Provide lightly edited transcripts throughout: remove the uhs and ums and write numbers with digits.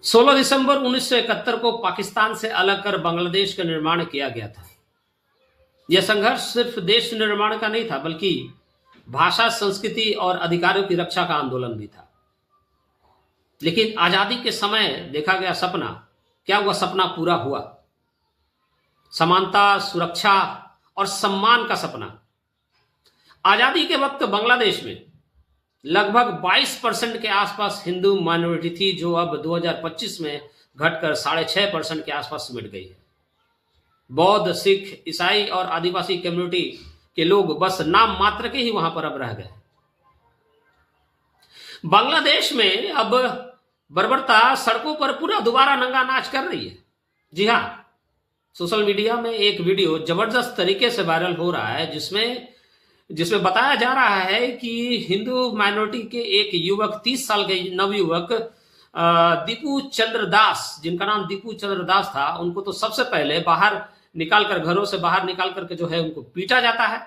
16 दिसंबर 1971 को पाकिस्तान से अलग कर बांग्लादेश का निर्माण किया गया था। यह संघर्ष सिर्फ देश निर्माण का नहीं था, बल्कि भाषा, संस्कृति और अधिकारों की रक्षा का आंदोलन भी था। लेकिन आजादी के समय देखा गया सपना, क्या वह सपना पूरा हुआ? समानता, सुरक्षा और सम्मान का सपना। आजादी के वक्त बांग्लादेश में लगभग 22% के आसपास हिंदू माइनॉरिटी थी, जो अब 2025 में घटकर 6.5% के आसपास सिमट गई है। बौद्ध, सिख, ईसाई और आदिवासी कम्युनिटी के लोग बस नाम मात्र के ही वहां पर अब रह गए। बांग्लादेश में अब बर्बरता सड़कों पर पूरा दोबारा नंगा नाच कर रही है। जी हां, सोशल मीडिया में एक वीडियो जबरदस्त तरीके से वायरल हो रहा है, जिसमें बताया जा रहा है कि हिंदू माइनॉरिटी के एक युवक, 30 साल के नवयुवक दीपू चंद्र दास, जिनका नाम दीपू चंद्र दास था, उनको तो सबसे पहले घरों से बाहर निकाल करके जो है उनको पीटा जाता है,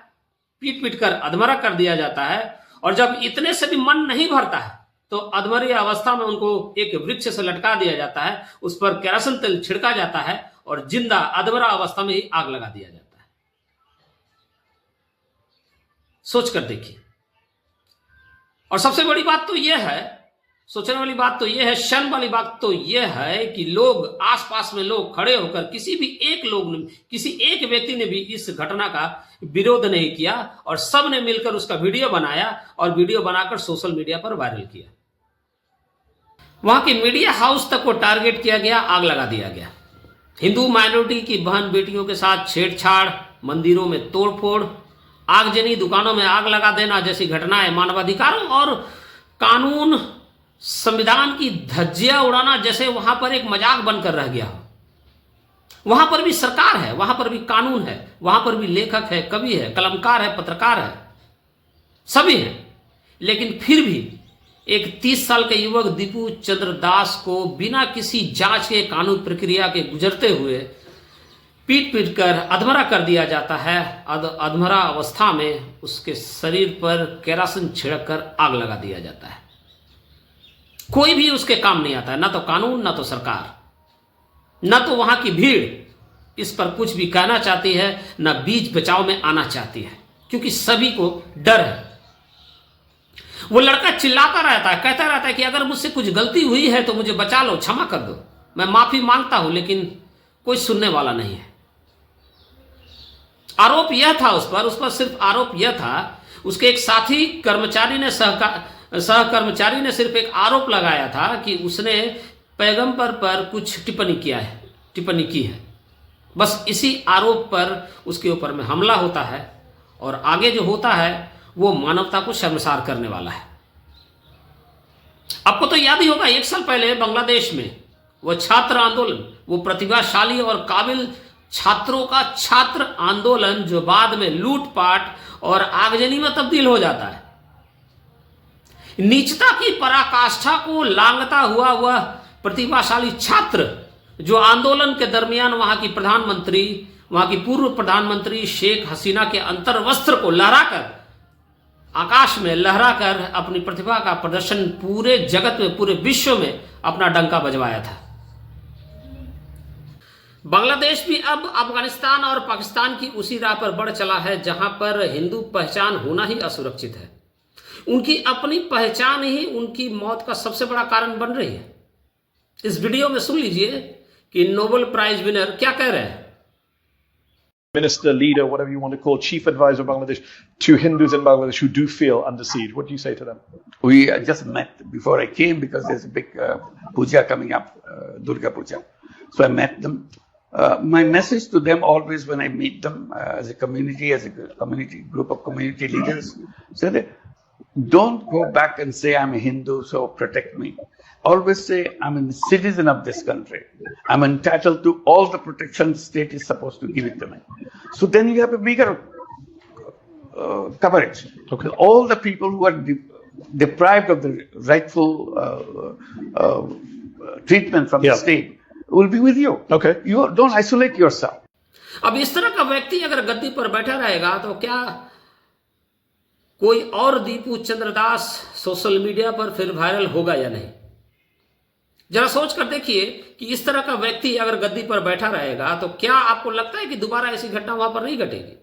पीट कर अधमरा कर दिया जाता है। और जब इतने से भी मन नहीं भरता है तो अधमरी अवस्था में उनको एक वृक्ष से लटका दिया जाता है, उस पर केरोसिन तेल छिड़का जाता है और जिंदा अधमरा अवस्था में ही आग लगा दिया जाता है। सोच कर देखिए। और सबसे बड़ी बात तो यह है, सोचने वाली बात तो यह है, शर्म वाली बात तो यह है कि लोग, आसपास में लोग खड़े होकर किसी एक व्यक्ति ने भी इस घटना का विरोध नहीं किया और सब ने मिलकर उसका वीडियो बनाया और वीडियो बनाकर सोशल मीडिया पर वायरल किया। वहां के मीडिया हाउस तक को टारगेट किया गया, आग लगा दिया गया। हिंदू माइनॉरिटी की बहन बेटियों के साथ छेड़छाड़, मंदिरों में तोड़फोड़, आगजनी, दुकानों में आग लगा देना जैसी घटनाएं मानवाधिकारों और कानून, संविधान की धज्जियां उड़ाना जैसे वहां पर एक मजाक बनकर रह गया। वहां पर भी सरकार है, वहां पर भी कानून है, वहां पर भी लेखक है, कवि है, कलमकार है, पत्रकार है, सभी हैं। लेकिन फिर भी एक 30 साल के युवक दीपू चंद्र दास को बिना किसी जांच के, कानून प्रक्रिया के गुजरते हुए पीट कर अधमरा कर दिया जाता है। अधमरा अवस्था में उसके शरीर पर केरोसिन छिड़क कर आग लगा दिया जाता है। कोई भी उसके काम नहीं आता है, ना तो कानून, ना तो सरकार, ना तो वहां की भीड़ इस पर कुछ भी कहना चाहती है, ना बीच बचाव में आना चाहती है, क्योंकि सभी को डर है। वो लड़का चिल्लाता रहता है, कहता रहता है कि अगर मुझसे कुछ गलती हुई है तो मुझे बचा लो, क्षमा कर दो, मैं माफी मांगता हूं। लेकिन कोई सुनने वाला नहीं है। आरोप यह था उस पर सिर्फ आरोप यह था, उसके एक साथी कर्मचारी ने, सहकर्मचारी ने सिर्फ एक आरोप लगाया था कि उसने पैगंबर पर कुछ टिप्पणी की है। बस इसी आरोप पर उसके ऊपर में हमला होता है और आगे जो होता है वो मानवता को शर्मसार करने वाला है। आपको तो याद ही होगा, 1 साल पहले बांग्लादेश में वो छात्र आंदोलन, वो प्रतिभाशाली और काबिल छात्रों का छात्र आंदोलन, जो बाद में लूटपाट और आगजनी में तब्दील हो जाता है। नीचता की पराकाष्ठा को लांघता हुआ वह प्रतिभाशाली छात्र, जो आंदोलन के दरमियान वहां की पूर्व प्रधानमंत्री शेख हसीना के अंतर्वस्त्र को आकाश में लहराकर अपनी प्रतिभा का प्रदर्शन पूरे जगत में, पूरे विश्व में अपना डंका बजवाया था। बांग्लादेश भी अब अफगानिस्तान और पाकिस्तान की उसी राह पर बढ़ चला है, जहां पर हिंदू पहचान होना ही असुरक्षित है। उनकी अपनी पहचान ही उनकी मौत का सबसे बड़ा कारण बन रही है। इस वीडियो में सुन लीजिए कि नोबेल प्राइज विनर क्या कह रहे हैं। Minister, leader, whatever you want to call, chief advisor of Bangladesh, to Hindus in Bangladesh who do feel under siege. What do you say to them? We just met before I came because there's a big puja coming up, Durga Puja. So I met them. My message to them always when I meet them as a community group of community leaders, say that don't go back and say I'm a Hindu, so protect me. Always say I'm a citizen of this country. I'm entitled to all the protection the state is supposed to give it to me. So then you have a bigger coverage. Okay. All the people who are deprived of the rightful treatment from the state will be with you. Okay. You don't isolate yourself. अब इस तरह का व्यक्ति अगर गद्दी पर बैठा रहेगा तो क्या कोई और दीपू चंद्र दास सोशल मीडिया पर फिर वायरल होगा या नहीं? जरा सोच कर देखिए कि इस तरह का व्यक्ति अगर गद्दी पर बैठा रहेगा तो क्या आपको लगता है कि दोबारा ऐसी घटना वहां पर नहीं घटेगी?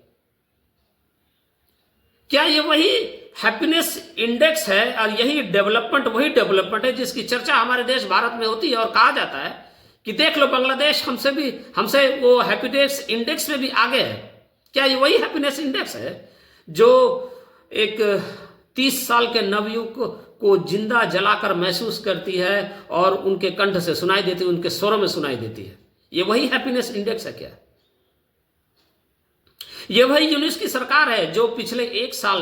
क्या ये वही हैप्पीनेस इंडेक्स है और यही डेवलपमेंट वही डेवलपमेंट है जिसकी चर्चा हमारे देश भारत में होती है और कहा जाता है कि देख लो बांग्लादेश हमसे वो हैप्पीनेस इंडेक्स में भी आगे है? क्या ये वही हैप्पीनेस इंडेक्स है जो एक 30 साल के नवयुवक को जिंदा जलाकर महसूस करती है और उनके कंठ से सुनाई देती है, उनके स्वरों में सुनाई देती है? ये वही हैप्पीनेस इंडेक्स है क्या? ये वही यूनिस की सरकार है जो पिछले 1 साल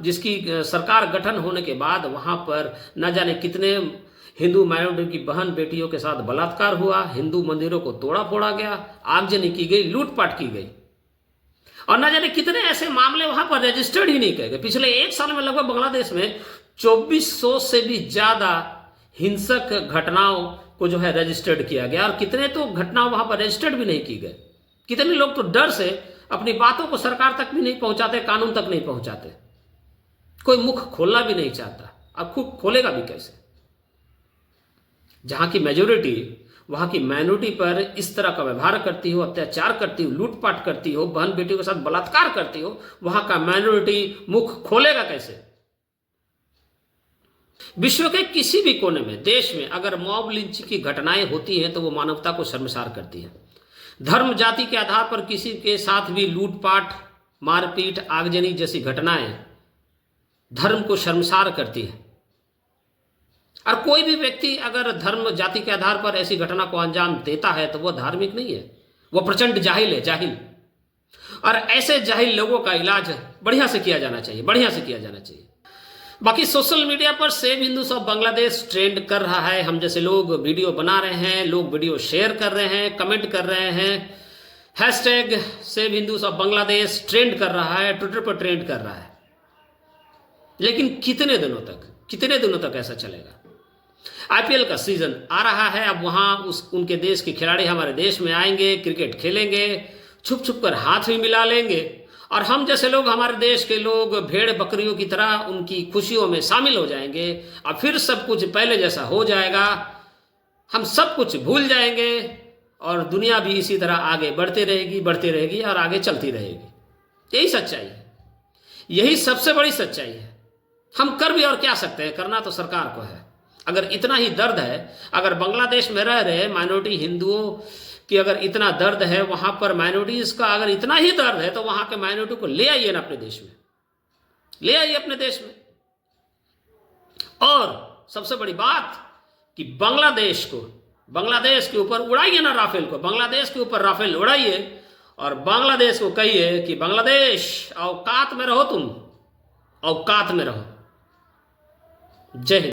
जिसकी सरकार गठन होने के बाद वहां पर न जाने कितने हिंदू माइनॉरिटी की बहन बेटियों के साथ बलात्कार हुआ, हिंदू मंदिरों को तोड़ा फोड़ा गया, आगजनी की गई, लूटपाट की गई और न जाने कितने ऐसे मामले वहां पर रजिस्टर्ड ही नहीं किए गए। पिछले 1 साल में लगभग बांग्लादेश में 2400 से भी ज्यादा हिंसक घटनाओं को जो है रजिस्टर्ड किया गया और कितने तो घटनाओं वहां पर रजिस्टर्ड भी नहीं की गए। कितने लोग तो डर से अपनी बातों को सरकार तक भी नहीं पहुंचाते, कानून तक नहीं पहुंचाते, कोई मुख खोलना भी नहीं चाहता। अब खुद खोलेगा भी कैसे? जहां की मेजोरिटी वहां की माइनॉरिटी पर इस तरह का व्यवहार करती हो, अत्याचार करती हो, लूटपाट करती हो, बहन बेटियों के साथ बलात्कार करती हो, वहां का माइनॉरिटी मुख खोलेगा कैसे? विश्व के किसी भी कोने में, देश में अगर मॉब लिंचिंग की घटनाएं होती हैं तो वो मानवता को शर्मसार करती है। धर्म जाति के आधार पर किसी के साथ भी लूटपाट, मारपीट, आगजनी जैसी घटनाएं धर्म को शर्मसार करती है। और कोई भी व्यक्ति अगर धर्म जाति के आधार पर ऐसी घटना को अंजाम देता है तो वह धार्मिक नहीं है, वह प्रचंड जाहिल है, जाहिल। और ऐसे जाहिल लोगों का इलाज बढ़िया से किया जाना चाहिए, बढ़िया से किया जाना चाहिए। बाकी सोशल मीडिया पर save Hindus of Bangladesh trend कर रहा है। हम जैसे लोग वीडियो बना रहे हैं, लोग वीडियो शेयर कर रहे हैं, कमेंट कर रहे हैं, hashtag save Hindus of Bangladesh trend कर रहा है, ट्विटर पर ट्रेंड कर रहा है। लेकिन कितने दिनों तक ऐसा चलेगा? आईपीएल का सीजन आ रहा है, अब वहां उनके देश के खिलाड़ी हमारे देश में आएंगे, क्रिकेट खेलेंगे, छुप छुप कर हाथ भी मिला लेंगे और हम जैसे लोग, हमारे देश के लोग भेड़ बकरियों की तरह उनकी खुशियों में शामिल हो जाएंगे और फिर सब कुछ पहले जैसा हो जाएगा। हम सब कुछ भूल जाएंगे और दुनिया भी इसी तरह आगे बढ़ती रहेगी और आगे चलती रहेगी। यही सच्चाई है, यही सबसे बड़ी सच्चाई है। हम कर भी और क्या सकते हैं? करना तो सरकार को है। अगर इतना ही दर्द है, अगर बांग्लादेश में रह रहे माइनॉरिटी हिंदुओं कि अगर इतना दर्द है, वहां पर माइनॉरिटीज का अगर इतना ही दर्द है तो वहां के माइनॉरिटी को ले आइए ना अपने देश में, ले आइए अपने देश में। और सबसे बड़ी बात कि बांग्लादेश के ऊपर उड़ाइए ना राफेल को, बांग्लादेश के ऊपर राफेल उड़ाइए और बांग्लादेश को कहिए कि बांग्लादेश औकात में रहो, तुम औकात में रहो। जय हिंद।